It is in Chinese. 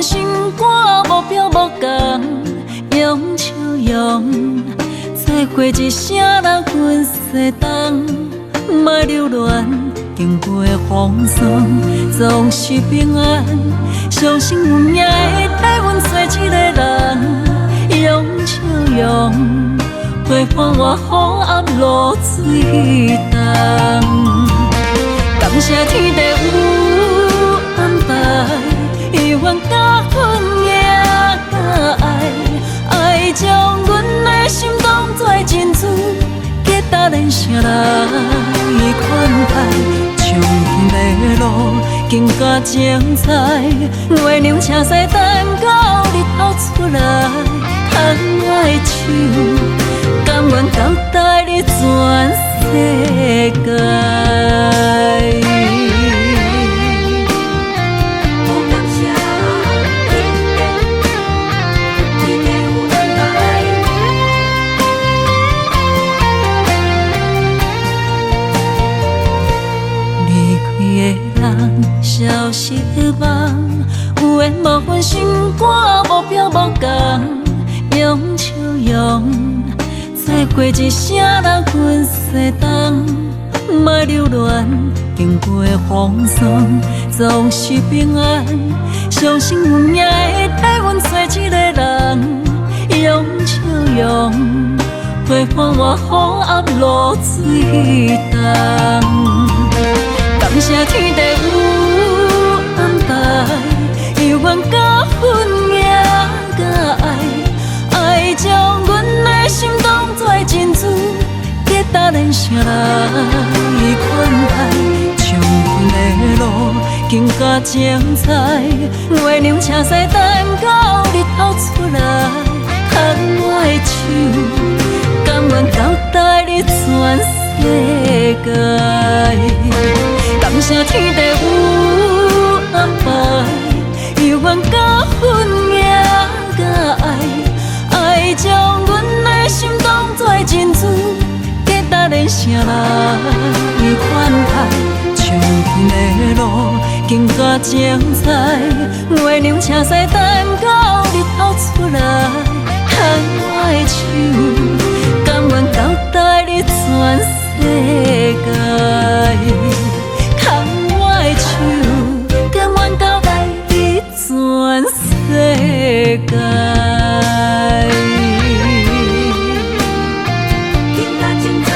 心肝无标无共，用笑容再回一声人阮西东，莫留恋经过风霜，总是平安。相信有命会带阮做一个人，用笑容陪伴我风暗露水重。感谢天地有安排，有缘甲阮也甲爱，爱将阮的心当作珍珠，结搭连成来款待。上天的路更加精彩，月亮车驶等到日头出来，牵我的手，甘愿交代你全世界。消失的梦，有缘无分心肝无标无共，用笑容再过一声人阮西东，莫留恋经过风霜，总是平安。相信有命会带阮做一个人，用笑容陪伴我风暗露水重。感谢天地有安排，有缘甲阮也甲爱，爱将阮的心当作珍珠，结搭连成来款待。上天的路更加精彩，月亮车驶等到日头出来，牵我的手，甘愿交代你全世界。感谢天地有安排，有缘甲阮也甲爱，爱将阮的心当作珍珠，结搭连成来款待。上天的路更加精彩，月亮车驶等到日头出来，牵我的手，甘愿交代你全世界。甘愿交代你全世界。更加精彩。